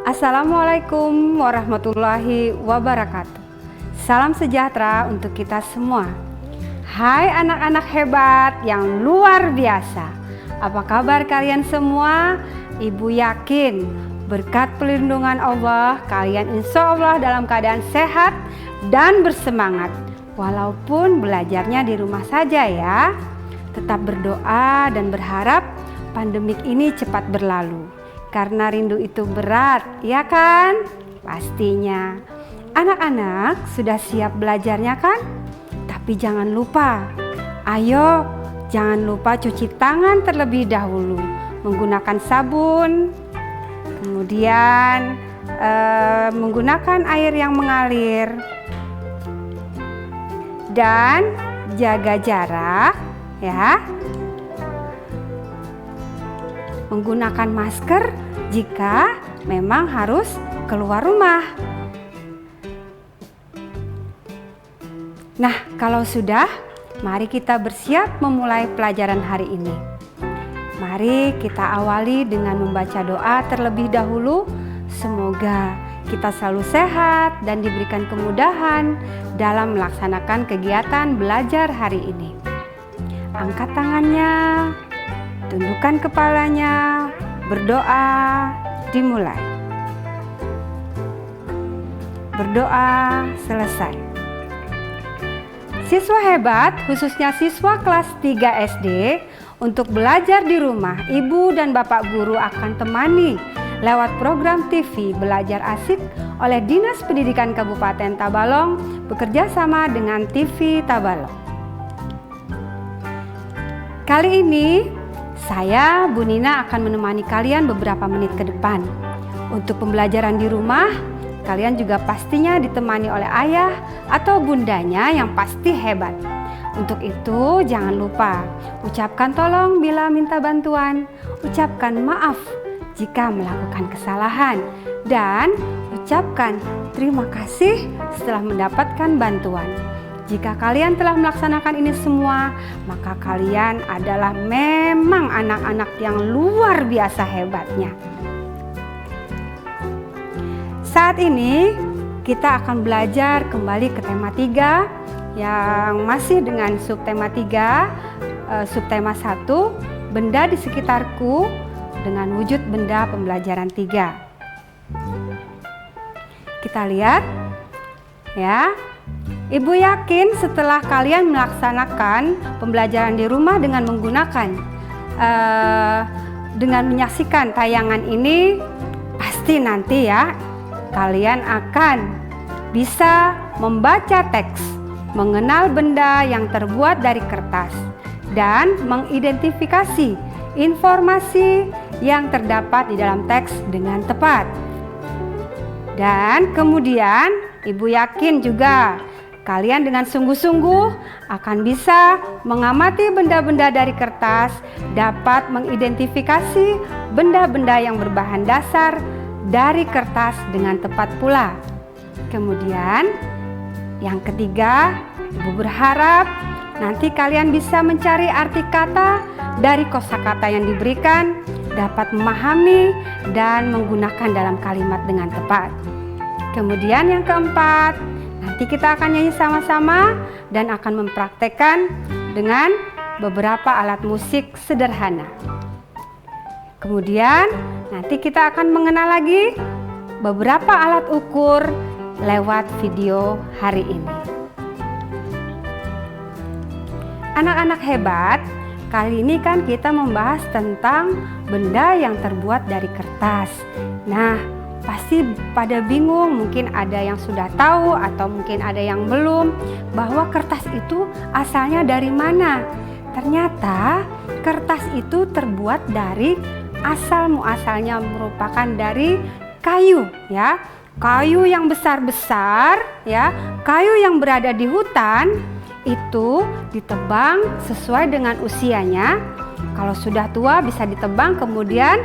Assalamualaikum warahmatullahi wabarakatuh. Salam sejahtera untuk kita semua. Hai anak-anak hebat yang luar biasa. Apa kabar kalian semua? Ibu yakin berkat perlindungan Allah kalian insya Allah dalam keadaan sehat dan bersemangat. Walaupun belajarnya di rumah saja ya. Tetap berdoa dan berharap pandemik ini cepat berlalu. Karena rindu itu berat, ya kan? Pastinya. Anak-anak sudah siap belajarnya kan? Tapi jangan lupa, ayo jangan lupa cuci tangan terlebih dahulu menggunakan sabun, kemudian menggunakan air yang mengalir, dan jaga jarak ya. Menggunakan masker jika memang harus keluar rumah. Nah, kalau sudah, mari kita bersiap memulai pelajaran hari ini. Mari kita awali dengan membaca doa terlebih dahulu. Semoga kita selalu sehat dan diberikan kemudahan dalam melaksanakan kegiatan belajar hari ini. Angkat tangannya, tundukkan kepalanya, berdoa, dimulai. Berdoa selesai. Siswa hebat, khususnya siswa kelas 3 SD, untuk belajar di rumah, ibu dan bapak guru akan temani lewat program TV Belajar Asik oleh Dinas Pendidikan Kabupaten Tabalong bekerja sama dengan TV Tabalong. Kali ini saya, Bu Nina, akan menemani kalian beberapa menit ke depan. Untuk pembelajaran di rumah, kalian juga pastinya ditemani oleh ayah atau bundanya yang pasti hebat. Untuk itu jangan lupa, ucapkan tolong bila minta bantuan, ucapkan maaf jika melakukan kesalahan, dan ucapkan terima kasih setelah mendapatkan bantuan. Jika kalian telah melaksanakan ini semua, maka kalian adalah memang anak-anak yang luar biasa hebatnya. Saat ini kita akan belajar kembali ke tema 3 yang masih dengan subtema 3, subtema 1, benda di sekitarku dengan wujud benda pembelajaran 3. Kita lihat ya. Ibu yakin setelah kalian melaksanakan pembelajaran di rumah dengan menggunakan dengan menyaksikan tayangan ini, pasti nanti ya kalian akan bisa membaca teks, mengenal benda yang terbuat dari kertas, dan mengidentifikasi informasi yang terdapat di dalam teks dengan tepat. Dan kemudian ibu yakin juga kalian dengan sungguh-sungguh akan bisa mengamati benda-benda dari kertas, dapat mengidentifikasi benda-benda yang berbahan dasar dari kertas dengan tepat pula. Kemudian yang ketiga, ibu berharap nanti kalian bisa mencari arti kata dari kosakata yang diberikan, dapat memahami dan menggunakan dalam kalimat dengan tepat. Kemudian yang keempat, nanti kita akan nyanyi sama-sama dan akan mempraktekkan dengan beberapa alat musik sederhana. Kemudian nanti kita akan mengenal lagi beberapa alat ukur lewat video hari ini. Anak-anak hebat, kali ini kan kita membahas tentang benda yang terbuat dari kertas. Nah, pasti pada bingung, mungkin ada yang sudah tahu atau mungkin ada yang belum, bahwa kertas itu asalnya dari mana. Ternyata kertas itu terbuat dari asal muasalnya merupakan dari kayu ya. Kayu yang besar-besar ya, kayu yang berada di hutan itu ditebang sesuai dengan usianya. Kalau sudah tua bisa ditebang kemudian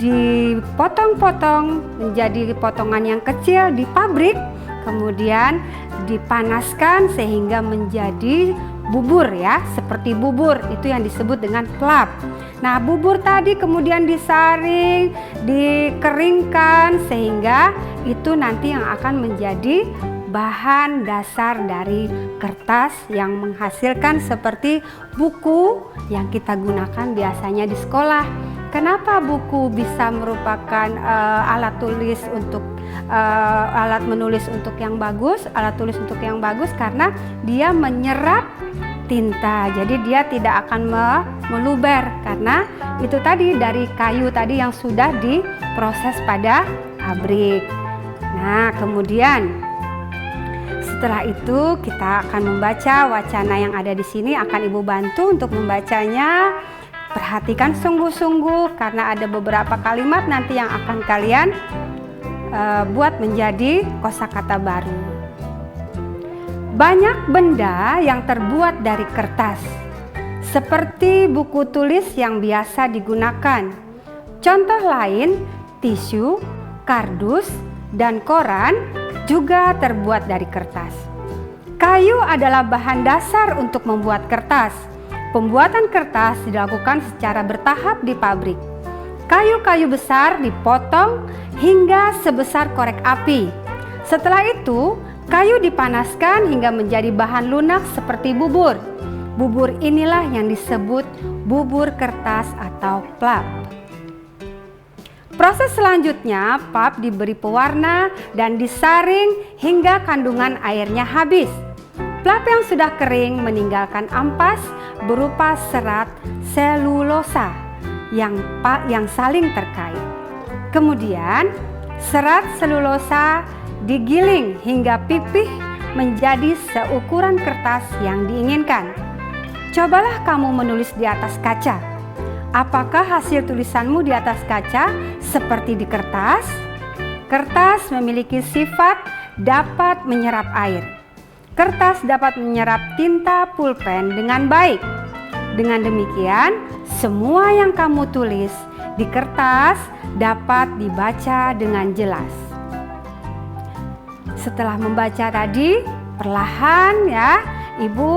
dipotong-potong menjadi potongan yang kecil di pabrik, kemudian dipanaskan sehingga menjadi bubur ya, seperti bubur, itu yang disebut dengan klap. Nah, bubur tadi kemudian disaring, dikeringkan sehingga itu nanti yang akan menjadi bahan dasar dari kertas yang menghasilkan seperti buku yang kita gunakan biasanya di sekolah. Kenapa buku bisa merupakan alat tulis untuk alat menulis untuk yang bagus, alat tulis untuk yang bagus karena dia menyerap tinta, jadi dia tidak akan meluber karena itu tadi dari kayu tadi yang sudah diproses pada pabrik. Nah, kemudian setelah itu kita akan membaca wacana yang ada di sini, akan Ibu bantu untuk membacanya. Perhatikan sungguh-sungguh karena ada beberapa kalimat nanti yang akan kalian buat menjadi kosakata baru. Banyak benda yang terbuat dari kertas, seperti buku tulis yang biasa digunakan. Contoh lain, tisu, kardus, dan koran juga terbuat dari kertas. Kayu adalah bahan dasar untuk membuat kertas. Pembuatan kertas dilakukan secara bertahap di pabrik. Kayu-kayu besar dipotong hingga sebesar korek api. Setelah itu, kayu dipanaskan hingga menjadi bahan lunak seperti bubur. Bubur inilah yang disebut bubur kertas atau pulp. Proses selanjutnya, pulp diberi pewarna dan disaring hingga kandungan airnya habis. Pulp yang sudah kering meninggalkan ampas berupa serat selulosa yang saling terkait. Kemudian, serat selulosa digiling hingga pipih menjadi seukuran kertas yang diinginkan. Cobalah kamu menulis di atas kaca. Apakah hasil tulisanmu di atas kaca seperti di kertas? Kertas memiliki sifat dapat menyerap air. Kertas dapat menyerap tinta pulpen dengan baik. Dengan demikian, semua yang kamu tulis di kertas dapat dibaca dengan jelas. Setelah membaca tadi, perlahan ya, Ibu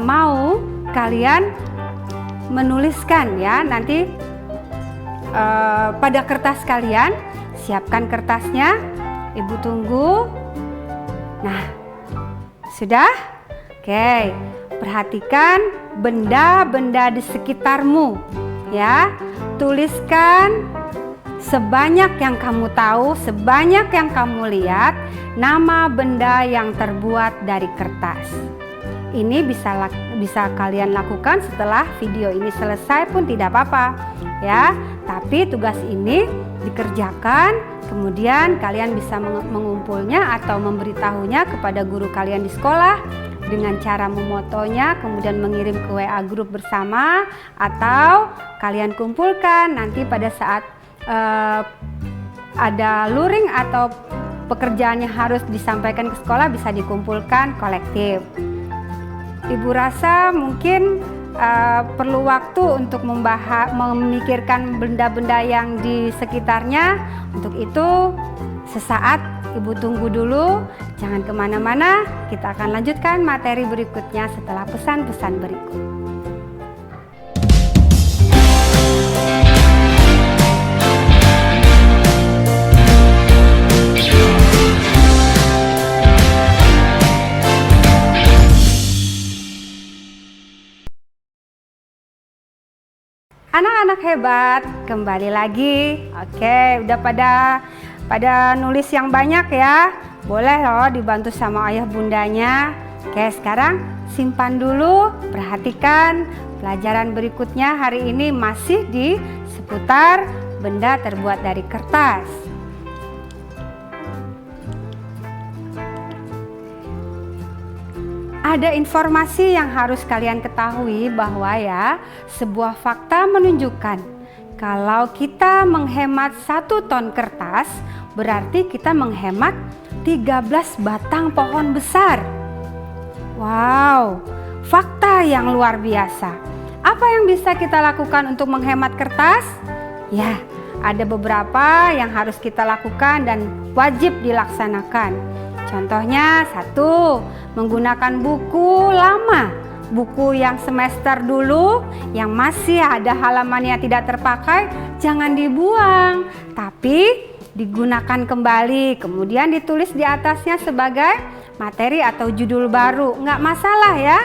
mau kalian menuliskan ya, nanti pada kertas kalian, siapkan kertasnya, Ibu tunggu. Nah, sudah? Oke, perhatikan benda-benda di sekitarmu ya. Tuliskan sebanyak yang kamu tahu, sebanyak yang kamu lihat, nama benda yang terbuat dari kertas. Ini bisa kalian lakukan setelah video ini selesai pun tidak apa-apa ya. Tapi tugas ini dikerjakan, kemudian kalian bisa mengumpulnya atau memberitahunya kepada guru kalian di sekolah dengan cara memotonya, kemudian mengirim ke WA grup bersama, atau kalian kumpulkan nanti pada saat ada luring atau pekerjaannya harus disampaikan ke sekolah, bisa dikumpulkan kolektif. Ibu rasa mungkin perlu waktu untuk memikirkan benda-benda yang di sekitarnya. Untuk itu sesaat Ibu tunggu dulu, jangan kemana-mana. Kita akan lanjutkan materi berikutnya setelah pesan-pesan berikut. Anak-anak hebat, kembali lagi. Oke, udah pada nulis yang banyak ya. Boleh loh dibantu sama ayah bundanya. Oke, sekarang simpan dulu. Perhatikan pelajaran berikutnya hari ini masih di seputar benda terbuat dari kertas. Ada informasi yang harus kalian ketahui bahwa ya, sebuah fakta menunjukkan kalau kita menghemat 1 ton kertas, berarti kita menghemat 13 batang pohon besar. Wow, fakta yang luar biasa. Apa yang bisa kita lakukan untuk menghemat kertas? Ya, ada beberapa yang harus kita lakukan dan wajib dilaksanakan. Contohnya 1, menggunakan buku lama buku yang semester dulu yang masih ada halamannya tidak terpakai, jangan dibuang, tapi digunakan kembali, kemudian ditulis di atasnya sebagai materi atau judul baru. Nggak masalah ya.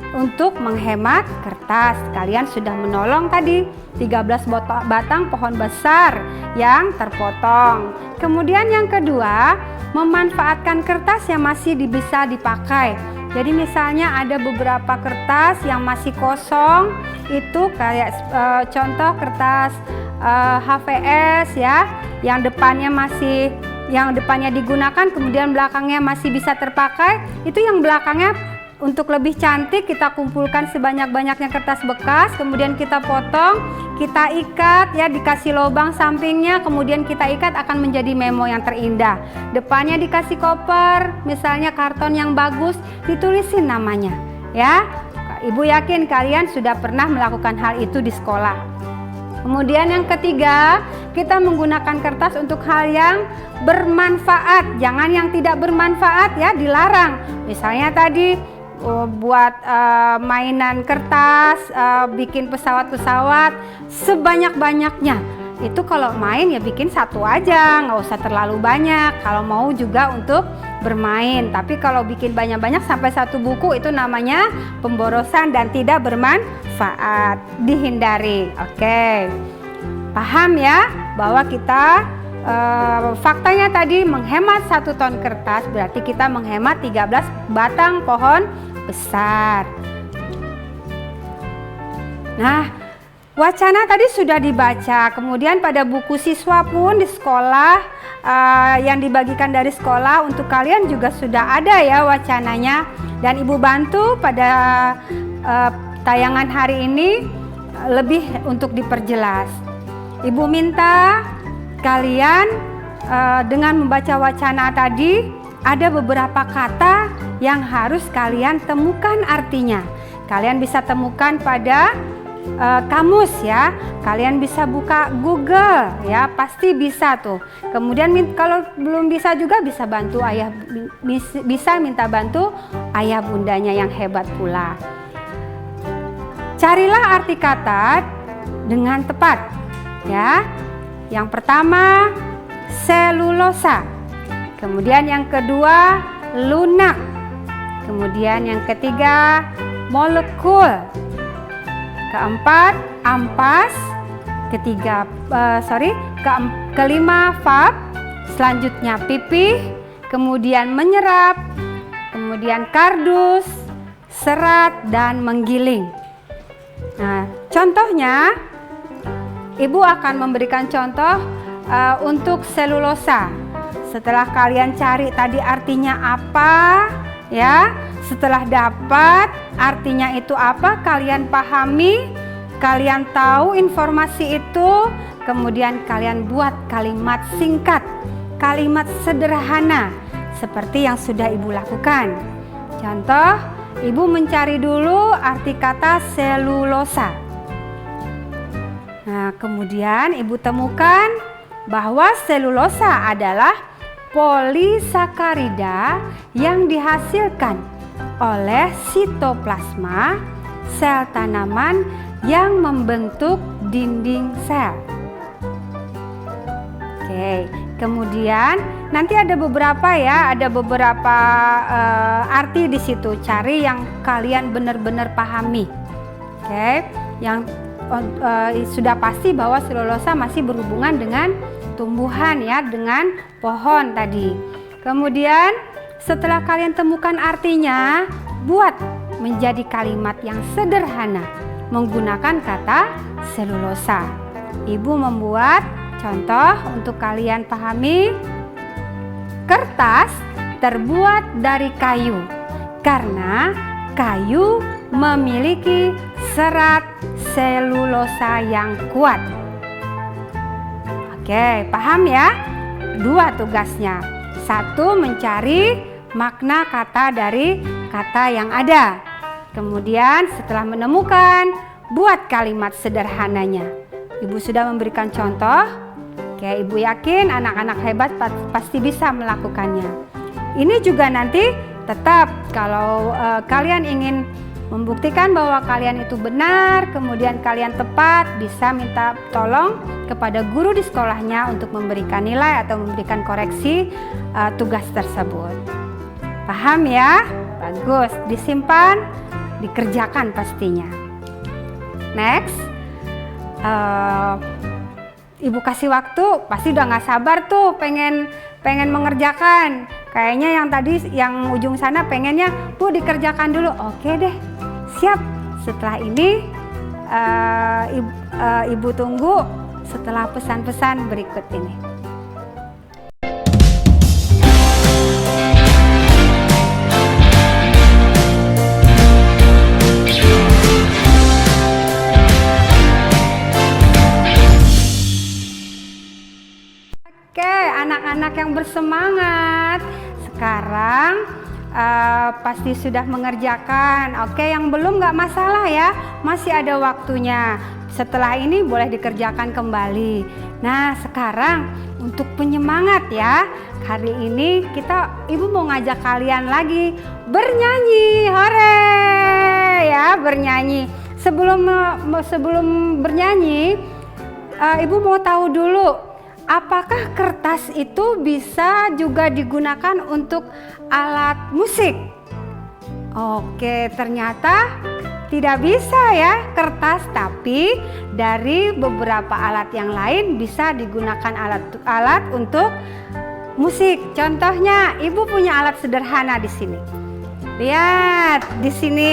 Untuk menghemat kertas, kalian sudah menolong tadi 13 batang pohon besar yang terpotong. Kemudian yang kedua, memanfaatkan kertas yang masih bisa dipakai. Jadi misalnya ada beberapa kertas yang masih kosong, itu kayak contoh kertas HVS ya, yang depannya digunakan kemudian belakangnya masih bisa terpakai. Itu yang belakangnya untuk lebih cantik kita kumpulkan sebanyak-banyaknya kertas bekas, kemudian kita potong, kita ikat ya, dikasih lubang sampingnya, kemudian kita ikat, akan menjadi memo yang terindah. Depannya dikasih koper, misalnya karton yang bagus, ditulisin namanya ya. Ibu yakin kalian sudah pernah melakukan hal itu di sekolah. Kemudian yang ketiga, kita menggunakan kertas untuk hal yang bermanfaat, jangan yang tidak bermanfaat ya, dilarang. Misalnya tadi buat mainan kertas, bikin pesawat-pesawat sebanyak-banyaknya. Itu kalau main ya bikin satu aja, nggak usah terlalu banyak. Kalau mau juga untuk bermain, tapi kalau bikin banyak-banyak sampai satu buku itu namanya pemborosan dan tidak bermanfaat, dihindari. Oke, paham ya bahwa kita faktanya tadi menghemat 1 ton kertas berarti kita menghemat 13 batang pohon besar. Nah, wacana tadi sudah dibaca, kemudian pada buku siswa pun di sekolah yang dibagikan dari sekolah untuk kalian juga sudah ada ya wacananya, dan ibu bantu pada tayangan hari ini lebih untuk diperjelas. Ibu minta kalian dengan membaca wacana tadi ada beberapa kata yang harus kalian temukan artinya. Kalian bisa temukan pada kamus ya. Kalian bisa buka Google ya, pasti bisa tuh. Kemudian kalau belum bisa juga bisa bantu ayah, bisa minta bantu ayah bundanya yang hebat pula. Carilah arti kata dengan tepat ya. Yang pertama selulosa, kemudian yang kedua lunak, kemudian yang ketiga molekul, keempat ampas, kelima fab, selanjutnya pipih, kemudian menyerap, kemudian kardus, serat, dan menggiling. Nah, contohnya ibu akan memberikan contoh untuk selulosa. Setelah kalian cari tadi artinya apa ya, setelah dapat artinya itu apa, kalian pahami, kalian tahu informasi itu, kemudian kalian buat kalimat singkat, kalimat sederhana seperti yang sudah ibu lakukan. Contoh, ibu mencari dulu arti kata selulosa. Nah, kemudian ibu temukan bahwa selulosa adalah polisakarida yang dihasilkan oleh sitoplasma sel tanaman yang membentuk dinding sel. Oke, kemudian nanti ada beberapa ya, ada beberapa arti di situ. Cari yang kalian benar-benar pahami. Oke, yang sudah pasti bahwa selulosa masih berhubungan dengan tumbuhan ya, dengan pohon tadi. Kemudian setelah kalian temukan artinya, buat menjadi kalimat yang sederhana menggunakan kata selulosa. Ibu membuat contoh untuk kalian pahami. Kertas terbuat dari kayu karena kayu memiliki serat selulosa yang kuat. Oke, paham ya? 2 tugasnya. 1, mencari makna kata dari kata yang ada. Kemudian setelah menemukan, buat kalimat sederhananya. Ibu sudah memberikan contoh. Oke, ibu yakin anak-anak hebat pasti bisa melakukannya. Ini juga nanti tetap kalau kalian ingin Membuktikan bahwa kalian itu benar, kemudian kalian tepat, bisa minta tolong kepada guru di sekolahnya untuk memberikan nilai atau memberikan koreksi tugas tersebut. Paham ya? Bagus, disimpan, dikerjakan pastinya. Next, Ibu kasih waktu, pasti udah gak sabar tuh pengen mengerjakan. Kayaknya yang tadi yang ujung sana pengennya Bu dikerjakan dulu. Oke deh, siap. Setelah ini Ibu tunggu setelah pesan-pesan berikut ini. Anak-anak yang bersemangat sekarang pasti sudah mengerjakan. Oke, yang belum nggak masalah ya, masih ada waktunya. Setelah ini boleh dikerjakan kembali. Nah, sekarang untuk penyemangat ya, hari ini Ibu mau ngajak kalian lagi bernyanyi. Hore ya, bernyanyi. Sebelum bernyanyi, Ibu mau tahu dulu, apakah kertas itu bisa juga digunakan untuk alat musik? Oke, ternyata tidak bisa ya kertas, tapi dari beberapa alat yang lain bisa digunakan alat untuk musik. Contohnya, Ibu punya alat sederhana di sini. Lihat di sini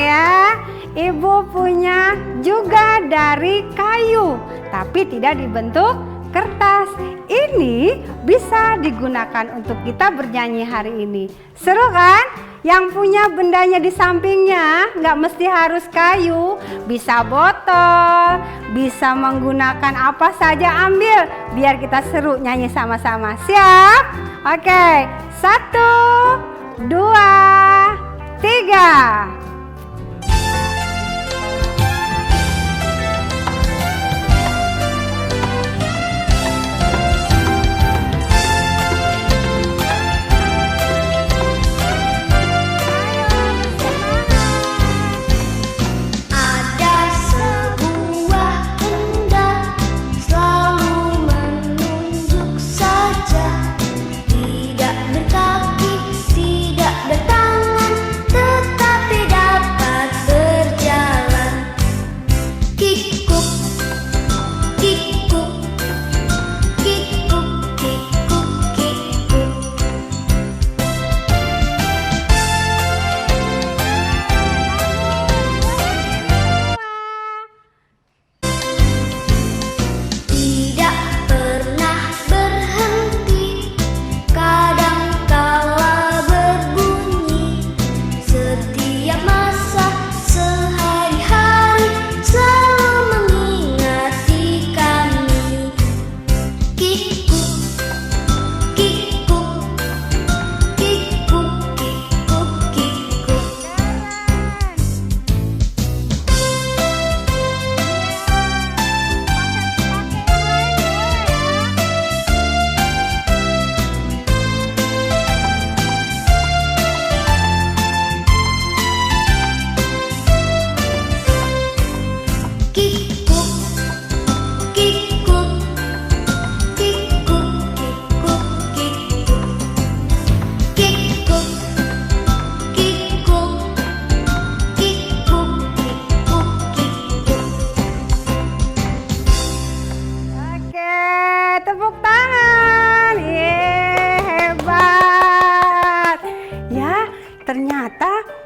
ya. Ibu punya juga dari kayu, tapi tidak dibentuk kertas. Ini bisa digunakan untuk kita bernyanyi hari ini. Seru kan? Yang punya bendanya di sampingnya nggak mesti harus kayu, bisa botol, bisa menggunakan apa saja, ambil biar kita seru nyanyi sama-sama. Siap? Oke, 1, 2, 3.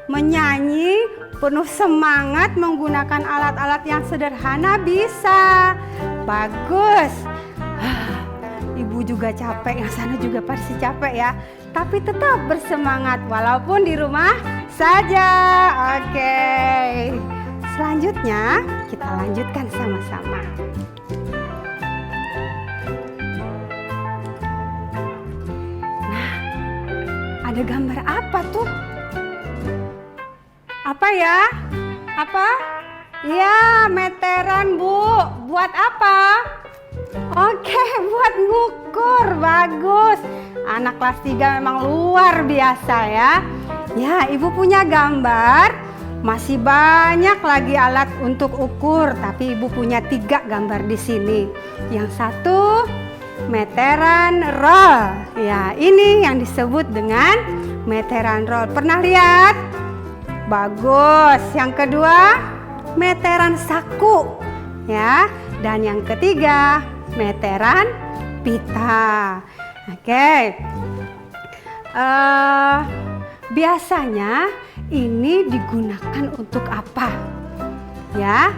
Menyanyi penuh semangat menggunakan alat-alat yang sederhana bisa. Bagus. Ibu juga capek, yang sana juga pasti capek ya. Tapi tetap bersemangat walaupun di rumah saja. Oke. Selanjutnya kita lanjutkan sama-sama. Nah, ada gambar apa tuh? Apa ya? Apa? Ya, meteran Bu. Buat apa? Oke, buat ngukur. Bagus. Anak kelas 3 memang luar biasa ya. Ya, Ibu punya gambar Masih banyak lagi alat untuk ukur, tapi Ibu punya 3 gambar di sini. Yang satu meteran roll. Ya, ini yang disebut dengan meteran roll. Pernah lihat? Bagus. Yang kedua, meteran saku. Ya, dan yang ketiga, meteran pita. Oke. Biasanya ini digunakan untuk apa? Ya,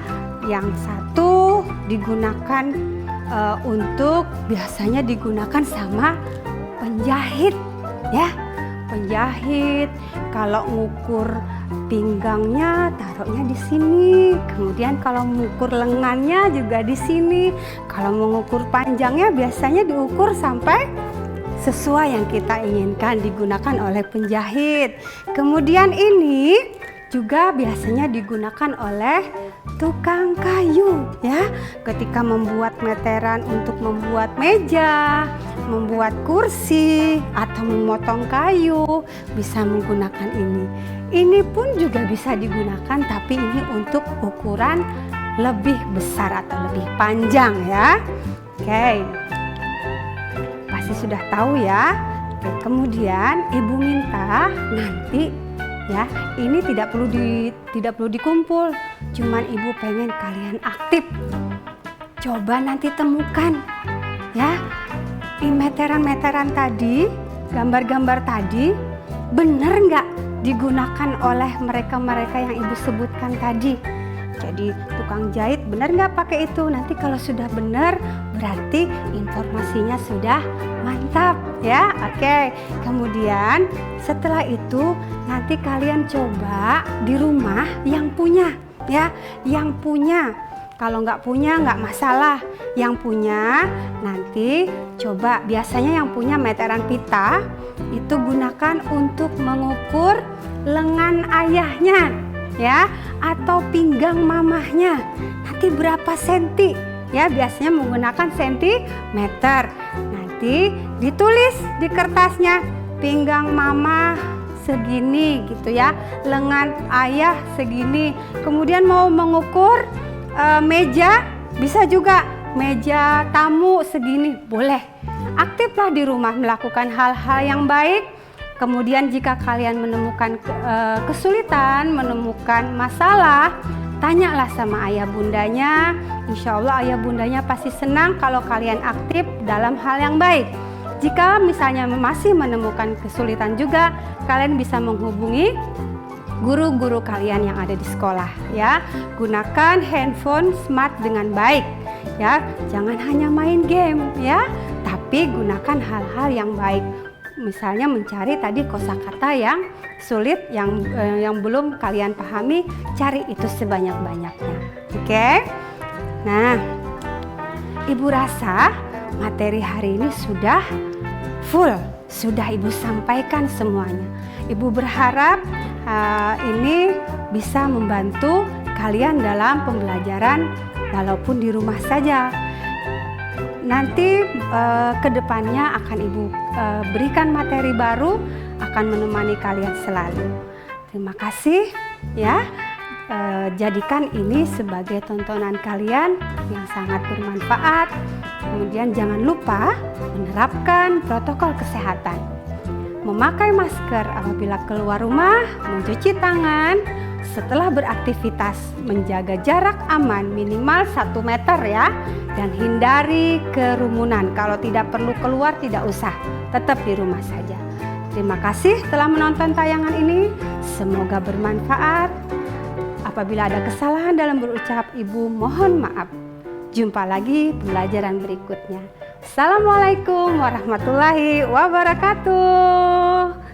yang satu digunakan biasanya digunakan sama penjahit, ya. Penjahit kalau ngukur pinggangnya taruhnya di sini. Kemudian kalau mengukur lengannya juga di sini. Kalau mengukur panjangnya biasanya diukur sampai sesuai yang kita inginkan, digunakan oleh penjahit. Kemudian ini juga biasanya digunakan oleh tukang kayu, ya. Ketika membuat meteran untuk membuat meja, membuat kursi, atau memotong kayu, bisa menggunakan ini. Ini pun juga bisa digunakan, tapi ini untuk ukuran lebih besar atau lebih panjang, ya. Oke. Pasti sudah tahu ya. Oke, kemudian Ibu minta nanti ya, ini tidak perlu dikumpul. Cuman Ibu pengen kalian aktif. Coba nanti temukan ya, meteran-meteran tadi, gambar-gambar tadi benar nggak digunakan oleh mereka-mereka yang Ibu sebutkan tadi. Jadi tukang jahit benar nggak pakai itu? Nanti kalau sudah benar berarti informasinya sudah mantap ya. Oke. Kemudian setelah itu nanti kalian coba di rumah yang punya ya, yang punya. Kalau nggak punya nggak masalah. Yang punya nanti coba, biasanya yang punya meteran pita itu gunakan untuk mengukur lengan ayahnya ya, atau pinggang mamahnya. Nanti berapa senti ya, biasanya menggunakan sentimeter. Nanti ditulis di kertasnya pinggang mama segini gitu ya, lengan ayah segini. Kemudian mau mengukur meja, bisa juga meja tamu segini, boleh. Aktiflah di rumah melakukan hal-hal yang baik. Kemudian jika kalian menemukan kesulitan, menemukan masalah, tanyalah sama ayah bundanya. Insya Allah ayah bundanya pasti senang kalau kalian aktif dalam hal yang baik. Jika misalnya masih menemukan kesulitan juga, kalian bisa menghubungi guru-guru kalian yang ada di sekolah ya. Gunakan handphone smart dengan baik ya. Jangan hanya main game ya, tapi gunakan hal-hal yang baik. Misalnya mencari tadi kosakata yang sulit, yang belum kalian pahami, cari itu sebanyak-banyaknya. Oke? Nah, Ibu rasa materi hari ini sudah full, sudah Ibu sampaikan semuanya. Ibu berharap ini bisa membantu kalian dalam pembelajaran walaupun di rumah saja. Nanti kedepannya akan Ibu berikan materi baru, akan menemani kalian selalu. Terima kasih ya. Jadikan ini sebagai tontonan kalian yang sangat bermanfaat. Kemudian jangan lupa menerapkan protokol kesehatan. Memakai masker apabila keluar rumah, mencuci tangan, setelah beraktivitas, menjaga jarak aman minimal 1 meter ya, dan hindari kerumunan. Kalau tidak perlu keluar tidak usah, tetap di rumah saja. Terima kasih telah menonton tayangan ini, semoga bermanfaat. Apabila ada kesalahan dalam berucap, Ibu mohon maaf. Jumpa lagi pembelajaran berikutnya. Assalamualaikum warahmatullahi wabarakatuh.